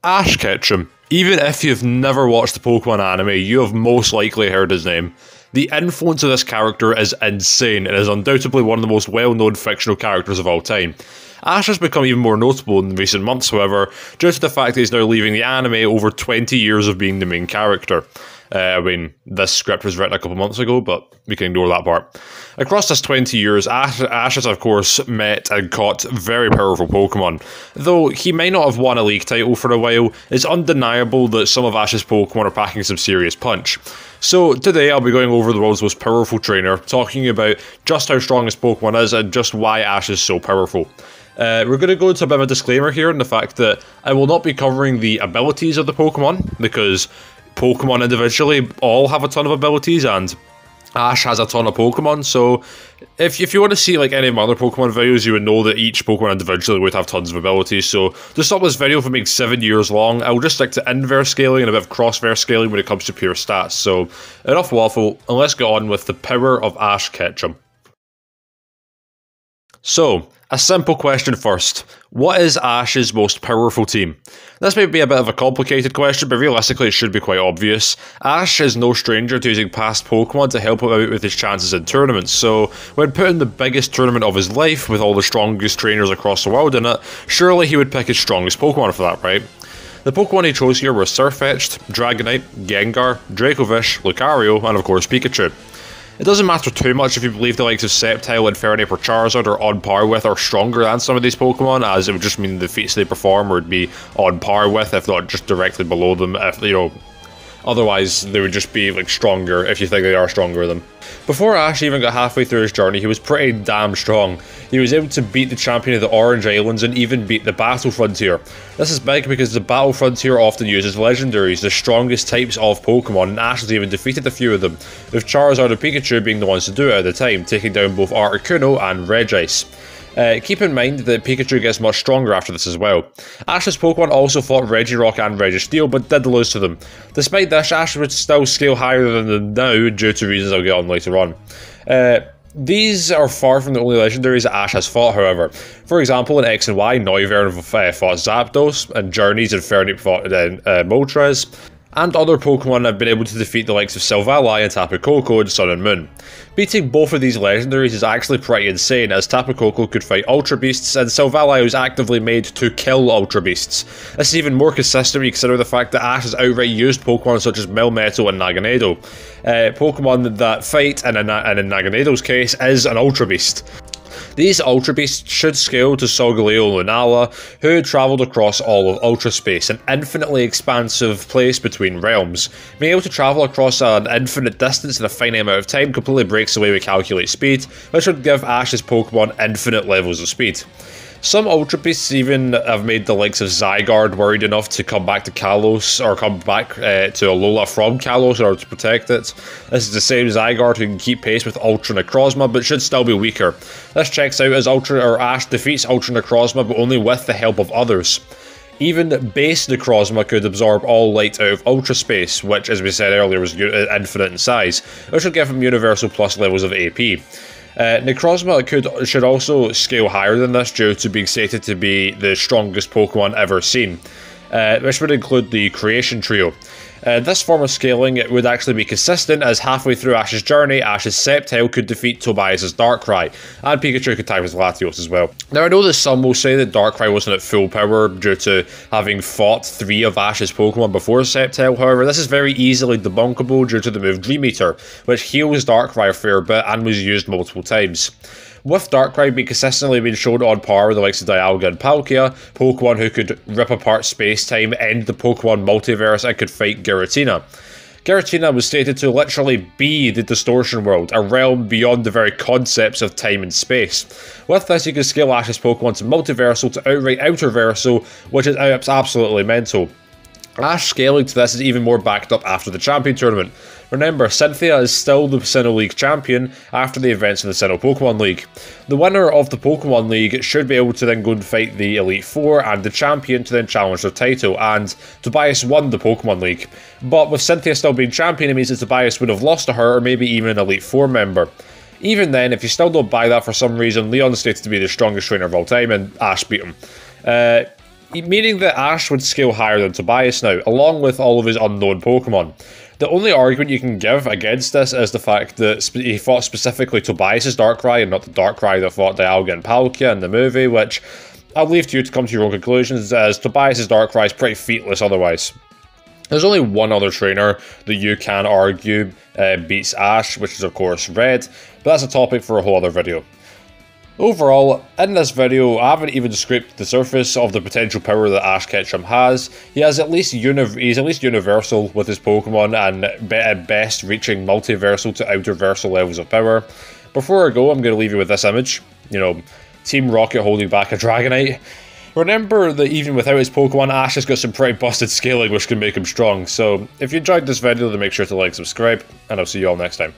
Ash Ketchum. Even if you've never watched the Pokémon anime, you have most likely heard his name. The influence of this character is insane and is undoubtedly one of the most well-known fictional characters of all time. Ash has become even more notable in recent months, however, due to the fact that he's now leaving the anime over 20 years of being the main character. I mean, this script was written a couple months ago, but we can ignore that part. Across this 20 years, Ash has of course met and caught very powerful Pokemon. Though he may not have won a league title for a while, it's undeniable that some of Ash's Pokemon are packing some serious punch. So today I'll be going over the world's most powerful trainer, talking about just how strong his Pokemon is and just why Ash is so powerful. We're going to go into a bit of a disclaimer here in the fact that I will not be covering the abilities of the Pokemon, because Pokemon individually all have a ton of abilities, and Ash has a ton of Pokemon, so if you want to see like any of my other Pokemon videos, you would know that each Pokemon individually would have tons of abilities. So to stop this video from being 7 years long, I'll just stick to inverse scaling and a bit of cross-verse scaling when it comes to pure stats. So enough waffle, and let's get on with the power of Ash Ketchum. So, a simple question first. What is Ash's most powerful team? This may be a bit of a complicated question, but realistically it should be quite obvious. Ash is no stranger to using past Pokemon to help him out with his chances in tournaments, so when put in the biggest tournament of his life with all the strongest trainers across the world in it, surely he would pick his strongest Pokemon for that, right? The Pokemon he chose here were Surfetch'd, Dragonite, Gengar, Dracovish, Lucario, and of course Pikachu. It doesn't matter too much if you believe the likes of Sceptile, Infernape, or Charizard are on par with or stronger than some of these Pokemon, as it would just mean the feats they perform would be on par with, if not just directly below them, if, you know, otherwise they would just be like stronger if you think they are stronger than them. Before Ash even got halfway through his journey, he was pretty damn strong. He was able to beat the champion of the Orange Islands and even beat the Battle Frontier. This is big because the Battle Frontier often uses legendaries, the strongest types of Pokemon, and Ash has even defeated a few of them, with Charizard and Pikachu being the ones to do it at the time, taking down both Articuno and Regice. Keep in mind that Pikachu gets much stronger after this as well. Ash's Pokemon also fought Regirock and Registeel, but did lose to them. Despite this, Ash would still scale higher than them now due to reasons I'll get on later on. These are far from the only legendaries that Ash has fought, however. For example, in X and Y, Noivern fought Zapdos, and Journeys and Infernape fought Moltres, and other Pokemon have been able to defeat the likes of Silvally and Tapu Koko in Sun and Moon. Beating both of these legendaries is actually pretty insane, as Tapu Koko could fight Ultra Beasts, and Silvally was actively made to kill Ultra Beasts. This is even more consistent when you consider the fact that Ash has outright used Pokemon such as Melmetal and Naganado. Pokemon that fight, and in Naganedo's case, is an Ultra Beast. These Ultra Beasts should scale to Solgaleo and Lunala, who travelled across all of Ultra Space, an infinitely expansive place between realms. Being able to travel across an infinite distance in a finite amount of time completely breaks the way we calculate speed, which would give Ash's Pokemon infinite levels of speed. Some Ultra Beasts even have made the likes of Zygarde worried enough to come back to Kalos, or come back to Alola from Kalos in order to protect it. This is the same Zygarde who can keep pace with Ultra Necrozma, but should still be weaker. This checks out as Ash defeats Ultra Necrozma, but only with the help of others. Even base Necrozma could absorb all light out of Ultra Space, which, as we said earlier, was infinite in size, which would give him Universal Plus levels of AP. Necrozma should also scale higher than this due to being stated to be the strongest Pokemon ever seen, which would include the Creation Trio. This form of scaling would actually be consistent, as halfway through Ash's journey, Ash's Sceptile could defeat Tobias's Darkrai, and Pikachu could tie with Latios as well. Now I know that some will say that Darkrai wasn't at full power due to having fought 3 of Ash's Pokemon before Sceptile, however this is very easily debunkable due to the move Dream Eater, which heals Darkrai a fair bit and was used multiple times. With Darkrai being consistently being shown on par with the likes of Dialga and Palkia, Pokemon who could rip apart space-time, end the Pokemon multiverse, and could fight Giratina. Giratina was stated to literally be the Distortion World, a realm beyond the very concepts of time and space. With this, you can scale Ash's Pokemon to multiversal to outright outerversal, which is absolutely mental. Ash scaling to this is even more backed up after the Champion Tournament. Remember, Cynthia is still the Sinnoh League champion after the events in the Sinnoh Pokemon League. The winner of the Pokemon League should be able to then go and fight the Elite Four and the champion to then challenge their title, and Tobias won the Pokemon League. But with Cynthia still being champion, it means that Tobias would have lost to her, or maybe even an Elite Four member. Even then, if you still don't buy that for some reason, Leon's stated to be the strongest trainer of all time, and Ash beat him. meaning that Ash would scale higher than Tobias now, along with all of his unknown Pokemon. The only argument you can give against this is the fact that he fought specifically Tobias's Darkrai and not the Darkrai that fought Dialga and Palkia in the movie, which I'll leave to you to come to your own conclusions, as Tobias's Darkrai is pretty featless otherwise. There's only one other trainer that you can argue beats Ash, which is of course Red, but that's a topic for a whole other video. Overall, in this video, I haven't even scraped the surface of the potential power that Ash Ketchum has. He's at least universal with his Pokemon, and at best reaching multiversal to outerversal levels of power. Before I go, I'm going to leave you with this image. You know, Team Rocket holding back a Dragonite. Remember that even without his Pokemon, Ash has got some pretty busted scaling which can make him strong. So if you enjoyed this video, then make sure to like, subscribe, and I'll see you all next time.